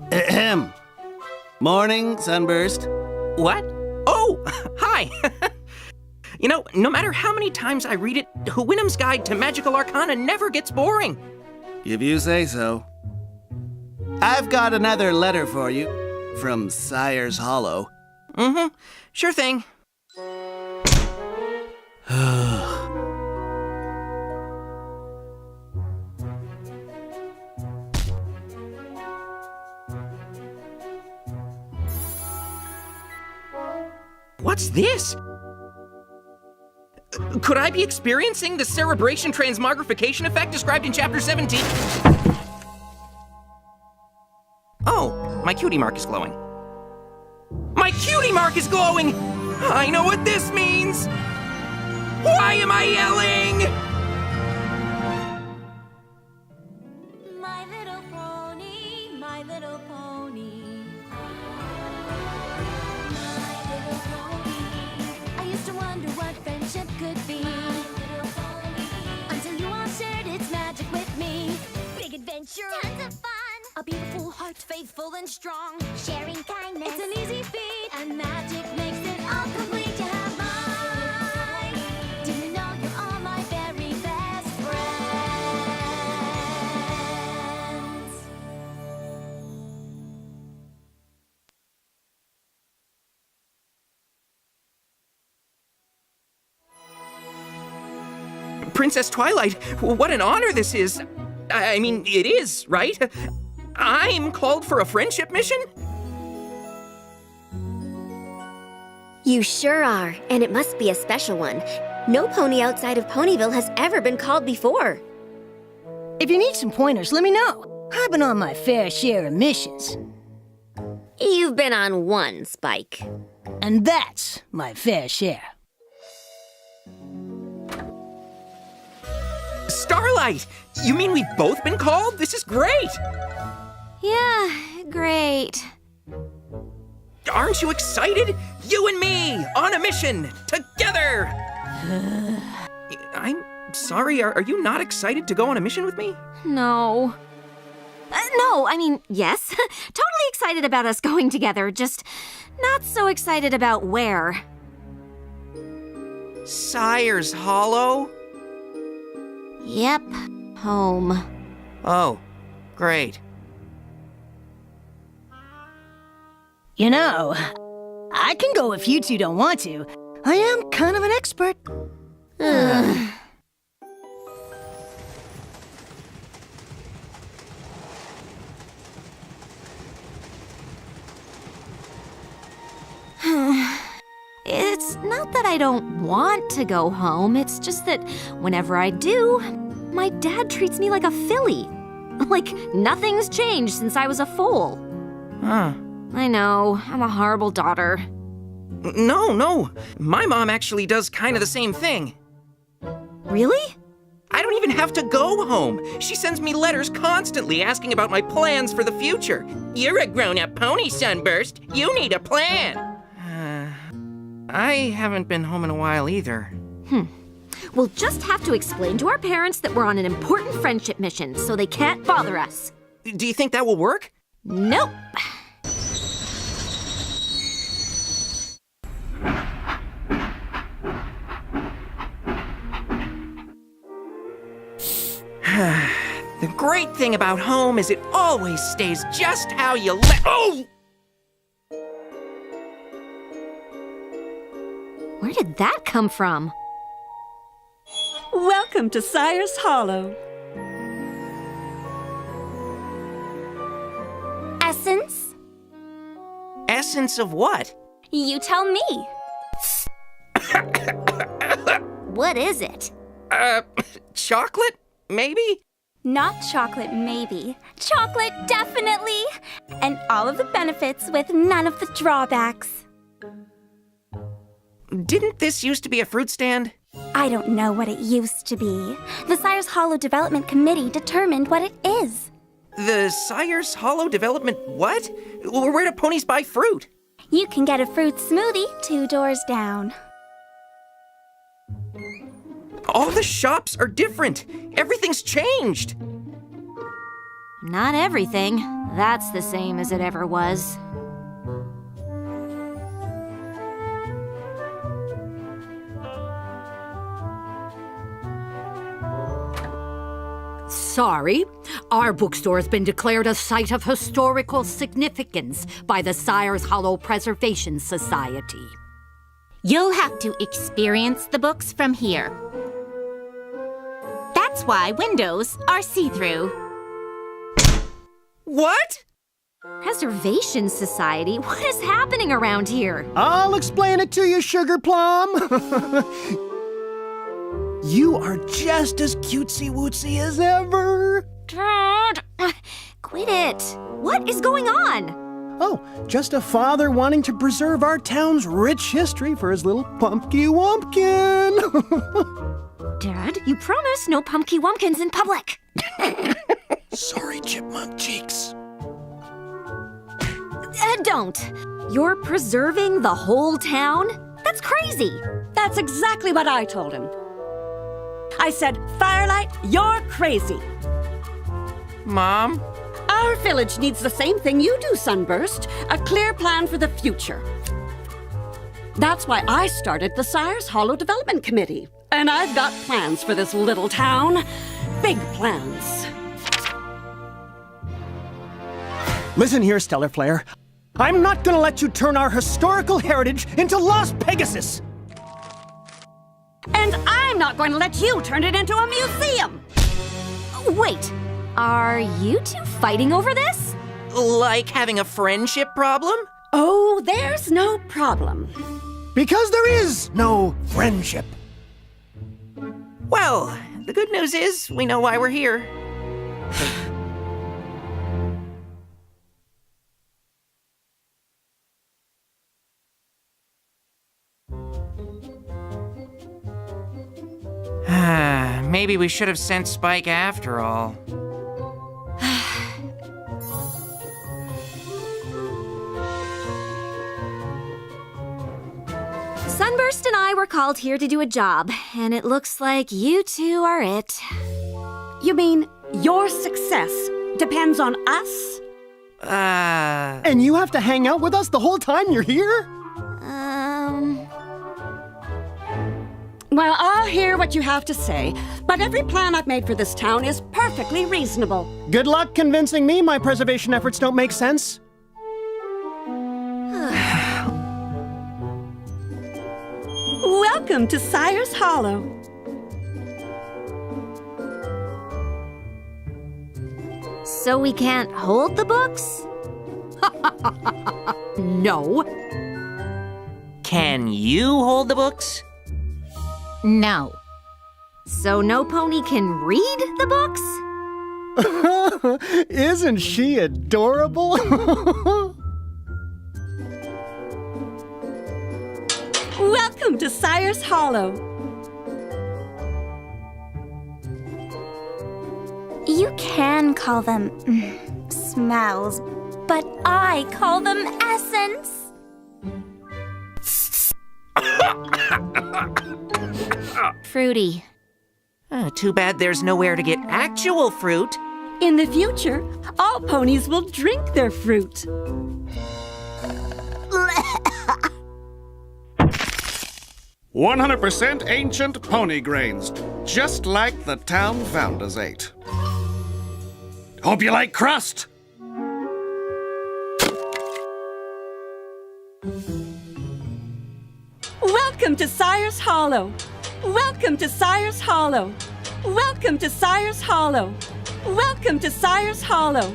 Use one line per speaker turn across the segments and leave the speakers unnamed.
Ahem. Morning, Sunburst.
What? Oh, hi! You know, no matter how many times I read it, Houyhnhnm's Guide to Magical Arcana never gets boring.
If you say so. I've got another letter for you from Sire's Hollow.
Mm-hmm. Sure thing. What's this? Could I be experiencing the cerebration transmogrification effect described in Chapter 17? Oh, my cutie mark is glowing. My cutie mark is glowing! I know what this means! Why am I yelling?
My little pony, my little pony. My little pony. I used to wonder what friendship could be. Until you all shared its magic with me. Big adventure, tons of fun. A beautiful heart, faithful and strong. Sharing kindness, it's an easy feat. And magic makes it all complete. You have mine. Do you know you're all my very best friends?
Princess Twilight, what an honor this is. I mean, it is, right? I'm called for a friendship mission?
You sure are, and it must be a special one. No pony outside of Ponyville has ever been called before.
If you need some pointers, let me know. I've been on my fair share of missions.
You've been on one, Spike.
And that's my fair share.
Starlight! You mean we've both been called? This is great!
Yeah, great.
Aren't you excited? You and me, on a mission, together! I'm sorry, are you not excited to go on a mission with me?
No. No, I mean, yes. Totally excited about us going together, just not so excited about where.
Sire's Hollow?
Yep, home.
Oh, great.
You know, I can go if you two don't want to. I am kind of an expert.
It's not that I don't want to go home, it's just that whenever I do, my dad treats me like a filly. Like nothing's changed since I was a foal.
Huh.
I know, I'm a horrible daughter.
No. My mom actually does kind of the same thing.
Really?
I don't even have to go home. She sends me letters constantly asking about my plans for the future. You're a grown-up pony, Sunburst. You need a plan. I haven't been home in a while either.
We'll just have to explain to our parents that we're on an important friendship mission, so they can't bother us.
Do you think that will work?
Nope.
The great thing about home is it always stays just how you Oh!
Where did that come from?
Welcome to Sire's Hollow.
Essence?
Essence of what?
You tell me. What is it?
Chocolate? Maybe?
Not chocolate, maybe. Chocolate, definitely! And all of the benefits with none of the drawbacks.
Didn't this used to be a fruit stand?
I don't know what it used to be. The Sire's Hollow Development Committee determined what it is.
The Sire's Hollow Development what? Where do ponies buy fruit?
You can get a fruit smoothie 2 doors down.
All the shops are different. Everything's changed.
Not everything. That's the same as it ever was.
Sorry, our bookstore's been declared a site of historical significance by the Sire's Hollow Preservation Society.
You'll have to experience the books from here. That's why windows are see-through.
What?
Preservation Society? What is happening around here?
I'll explain it to you, Sugar Plum. You are just as cutesy-wootsy as ever.
Dad! Quit it. What is going on?
Oh, just a father wanting to preserve our town's rich history for his little Pumpky Wumpkin.
Dad, you promised no Pumpky Wumpkins in public.
Sorry, Chipmunk Cheeks.
Don't. You're preserving the whole town? That's crazy.
That's exactly what I told him. I said, Firelight, you're crazy.
Mom?
Our village needs the same thing you do, Sunburst. A clear plan for the future. That's why I started the Sire's Hollow Development Committee. And I've got plans for this little town. Big plans.
Listen here, Stellar Flare. I'm not gonna let you turn our historical heritage into Lost Pegasus.
And I'm not going to let you turn it into a museum.
Wait, are you two fighting over this?
Like having a friendship problem?
Oh, there's no problem.
Because there is no friendship.
Well, the good news is we know why we're here. Maybe we should have sent Spike after all.
Sunburst and I were called here to do a job, and it looks like you two are it.
You mean your success depends on us?
And you have to hang out with us the whole time you're here?
Well, I'll hear what you have to say, but every plan I've made for this town is perfectly reasonable.
Good luck convincing me my preservation efforts don't make sense.
Welcome to Sire's Hollow.
So we can't hold the books?
No.
Can you hold the books?
No.
So no pony can read the books?
Isn't she adorable?
Welcome to Sire's Hollow.
You can call them smells, but I call them essence.
Fruity.
Too bad there's nowhere to get actual fruit.
In the future, all ponies will drink their fruit.
100% ancient pony grains, just like the town founders ate. Hope you like crust!
Welcome to Sire's Hollow. Welcome to Sire's Hollow. Welcome to Sire's Hollow. Welcome to Sire's Hollow.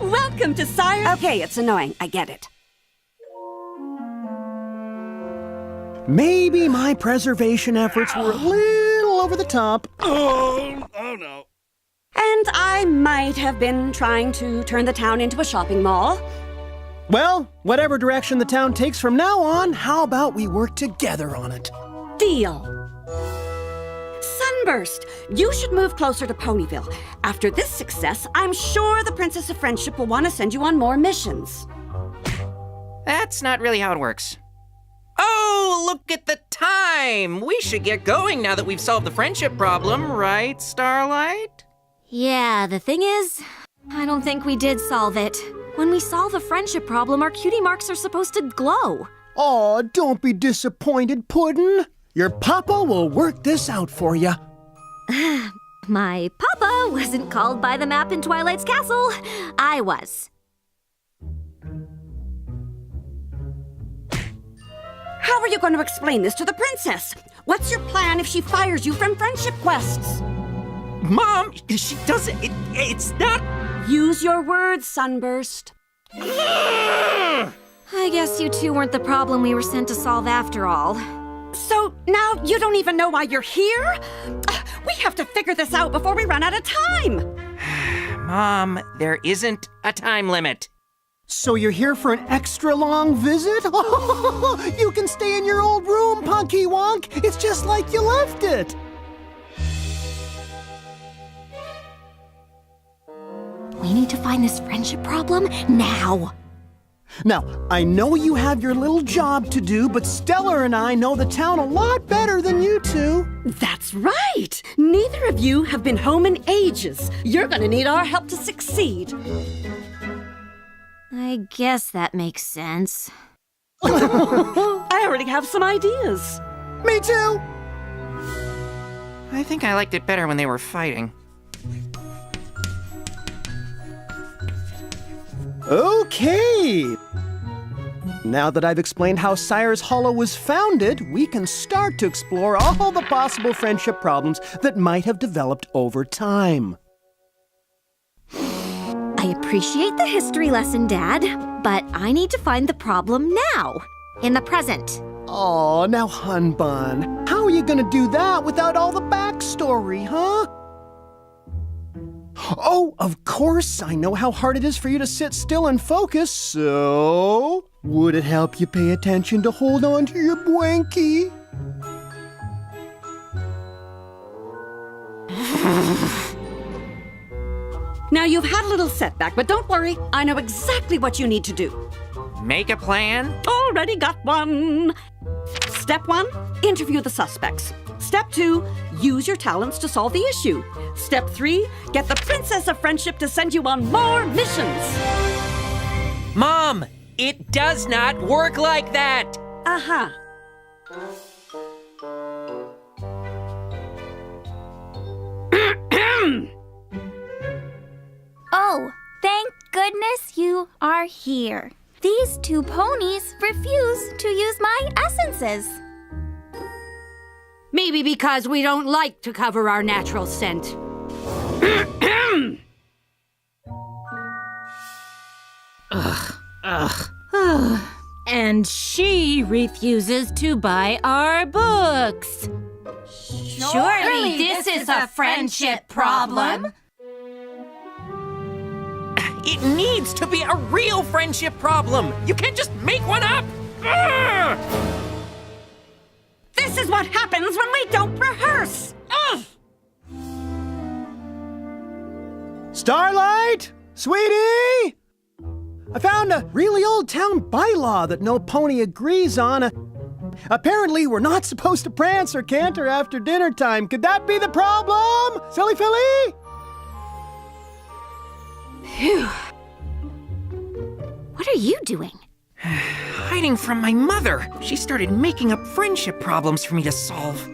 Welcome to Sire's... Okay, it's annoying. I get it.
Maybe my preservation efforts were a little over the top.
Oh no.
And I might have been trying to turn the town into a shopping mall.
Well, whatever direction the town takes from now on, how about we work together on it?
Deal. Sunburst, you should move closer to Ponyville. After this success, I'm sure the Princess of Friendship will want to send you on more missions.
That's not really how it works. Oh, look at the time! We should get going now that we've solved the friendship problem, right, Starlight?
Yeah, the thing is, I don't think we did solve it. When we solve a friendship problem, our cutie marks are supposed to glow.
Aw, don't be disappointed, Puddin'. Your papa will work this out for you.
My papa wasn't called by the map in Twilight's castle. I was.
How are you going to explain this to the princess? What's your plan if she fires you from friendship quests?
Mom, she doesn't. It's not.
Use your words, Sunburst.
I guess you two weren't the problem we were sent to solve after all.
So now you don't even know why you're here? We have to figure this out before we run out of time.
Mom, there isn't a time limit.
So you're here for an extra long visit? You can stay in your old room, Punky Wonk. It's just like you left it.
We need to find this friendship problem now.
Now, I know you have your little job to do, but Stellar and I know the town a lot better than you two.
That's right. Neither of you have been home in ages. You're going to need our help to succeed.
I guess that makes sense.
I already have some ideas.
Me too.
I think I liked it better when they were fighting.
Okay. Now that I've explained how Sire's Hollow was founded, we can start to explore all the possible friendship problems that might have developed over time.
I appreciate the history lesson, Dad, but I need to find the problem now, in the present.
Oh, now, Hun Bun, how are you gonna do that without all the backstory, huh? Oh, of course, I know how hard it is for you to sit still and focus, so would it help you pay attention to hold on to your blankie?
Now, you've had a little setback, but don't worry. I know exactly what you need to do.
Make a plan?
Already got one. Step 1, interview the suspects. Step 2, use your talents to solve the issue. Step 3, get the Princess of Friendship to send you on more missions.
Mom, it does not work like that.
Uh-huh.
Oh, thank goodness you are here. These two ponies refuse to use my essences.
Maybe because we don't like to cover our natural scent.
And she refuses to buy our books. Surely this is a friendship problem.
It needs to be a real friendship problem. You can't just make one up. Ugh!
This is what happens when we don't rehearse. Ugh!
Starlight? Sweetie? I found a really old town bylaw that no pony agrees on. Apparently, we're not supposed to prance or canter after dinner time. Could that be the problem? Silly Philly?
Phew. What are you doing?
Hiding from my mother. She started making up friendship problems for me to solve.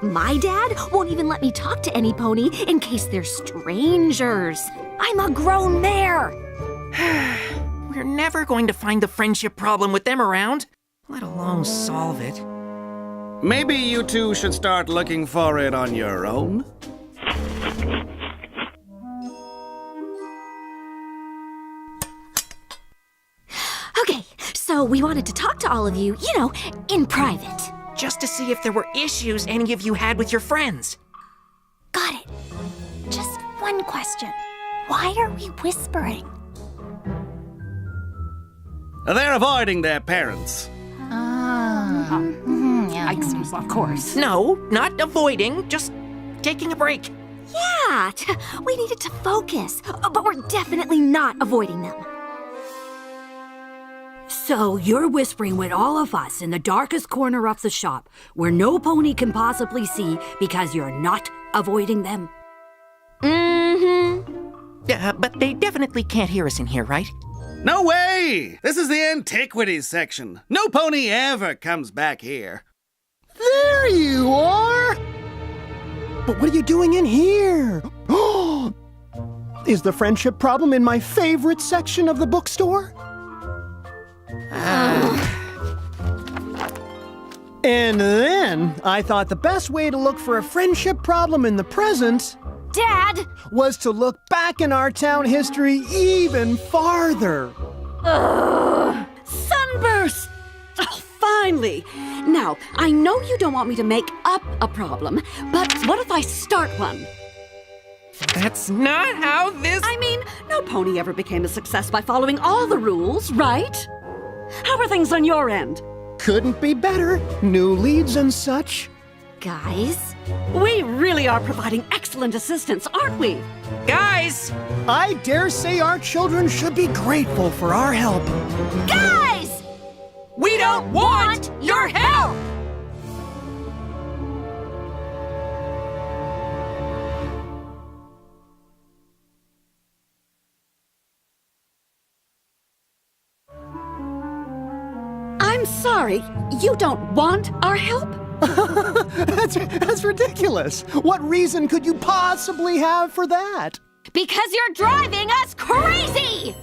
My dad won't even let me talk to any pony in case they're strangers. I'm a grown mare.
We're never going to find the friendship problem with them around, let alone solve it.
Maybe you two should start looking for it on your own.
Okay, so we wanted to talk to all of you, in private.
Just to see if there were issues any of you had with your friends.
Got it. Just
one question. Why are we whispering?
They're avoiding their parents.
Of course.
No, not avoiding, just taking a break.
Yeah, we needed to focus, but we're definitely not avoiding them.
So you're whispering with all of us in the darkest corner of the shop, where no pony can possibly see because you're not avoiding them?
Mm-hmm.
But they definitely can't hear us in here, right?
No way! This is the antiquities section. No pony ever comes back here.
There you are! But what are you doing in here? Is the friendship problem in my favorite section of the bookstore? And then I thought the best way to look for a friendship problem in the present,
Dad!
was to look back in our town history even farther.
Sunburst! Oh, finally! Now, I know you don't want me to make up a problem, but what if I start one?
That's not how this...
I mean, no pony ever became a success by following all the rules, right? How are things on your end?
Couldn't be better. New leads and such.
Guys?
We really are providing excellent assistance, aren't we?
Guys!
I dare say our children should be grateful for our help.
Guys!
We don't want your help!
I'm sorry, you don't want our help?
That's ridiculous. What reason could you possibly have for that?
Because you're driving us crazy!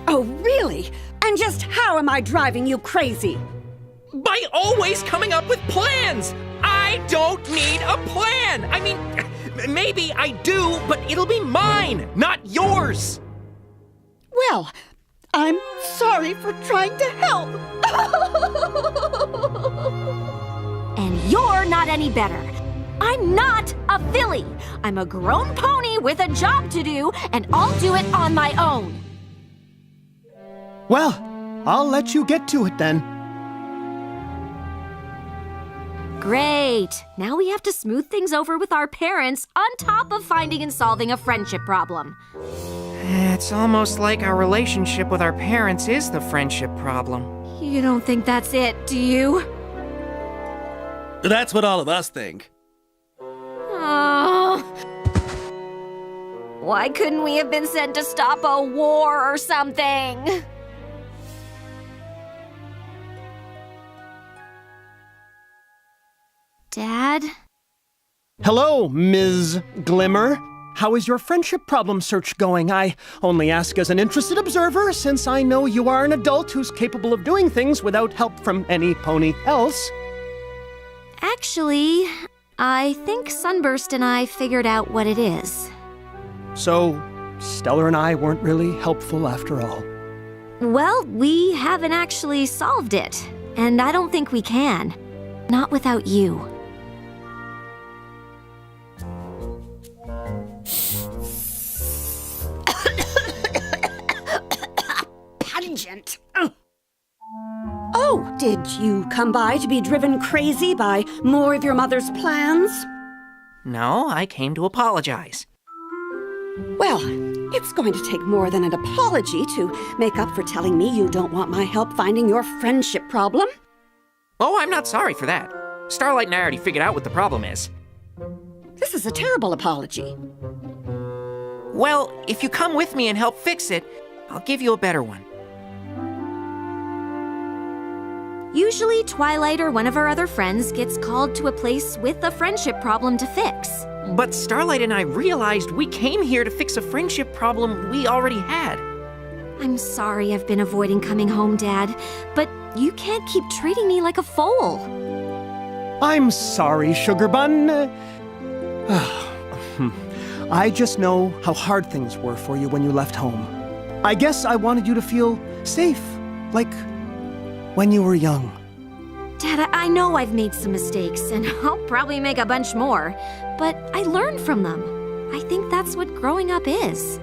Oh, really? And just how am I driving you crazy?
By always coming up with plans! I don't need a plan! I mean, maybe I do, but it'll be mine, not yours!
Well, I'm sorry for trying to help.
And you're not any better. I'm not a filly. I'm a grown pony with a job to do, and I'll do it on my own.
Well, I'll let you get to it then.
Great. Now we have to smooth things over with our parents on top of finding and solving a friendship problem.
It's almost like our relationship with our parents is the friendship problem.
You don't think that's it, do you?
That's what all of us think.
Oh. Why couldn't we have been sent to stop a war or something? Dad?
Hello, Ms. Glimmer. How is your friendship problem search going? I only ask as an interested observer, since I know you are an adult who's capable of doing things without help from any pony else.
Actually, I think Sunburst and I figured out what it is.
So, Stellar and I weren't really helpful after all.
Well, we haven't actually solved it, and I don't think we can. Not without you.
Pungent. Oh, did you come by to be driven crazy by more of your mother's plans?
No, I came to apologize.
Well, it's going to take more than an apology to make up for telling me you don't want my help finding your friendship problem.
Oh, I'm not sorry for that. Starlight and I already figured out what the problem is.
This is a terrible apology.
Well, if you come with me and help fix it, I'll give you a better one.
Usually, Twilight or one of our other friends gets called to a place with a friendship problem to fix.
But Starlight and I realized we came here to fix a friendship problem we already had.
I'm sorry I've been avoiding coming home, Dad, but you can't keep treating me like a foal.
I'm sorry, Sugar Bun. I just know how hard things were for you when you left home. I guess I wanted you to feel safe, like when you were young.
Dad, I know I've made some mistakes, and I'll probably make a bunch more, but I learned from them. I think that's what growing up is.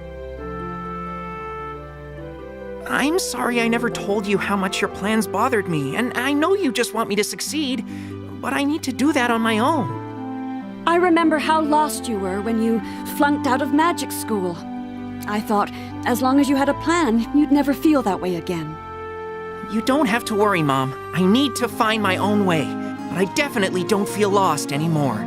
I'm sorry I never told you how much your plans bothered me, and I know you just want me to succeed, but I need to do that on my own.
I remember how lost you were when you flunked out of magic school. I thought, as long as you had a plan, you'd never feel that way again.
You don't have to worry, Mom. I need to find my own way, but I definitely don't feel lost anymore.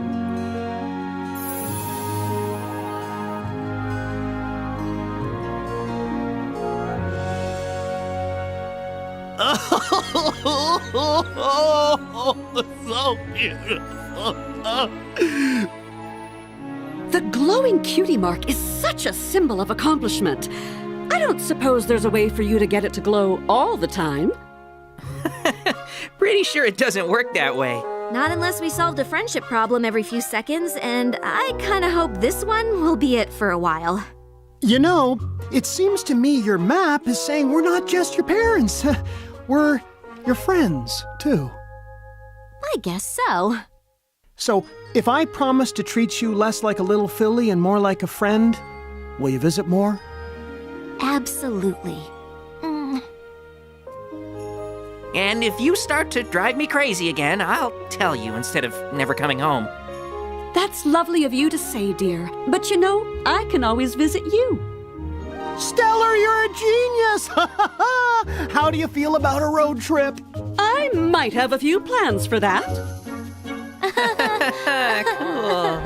So beautiful.
The glowing cutie mark is such a symbol of accomplishment. I don't suppose there's a way for you to get it to glow all the time.
Pretty sure it doesn't work that way.
Not unless we solved a friendship problem every few seconds, and I kinda hope this one will be it for a while.
You know, it seems to me your map is saying we're not just your parents. We're your friends, too.
I guess so.
So, if I promise to treat you less like a little filly and more like a friend, will you visit more?
Absolutely.
And if you start to drive me crazy again, I'll tell you instead of never coming home.
That's lovely of you to say, dear. But you know, I can always visit you.
Stellar, you're a genius! How do you feel about a road trip?
I might have a few plans for that.
Cool.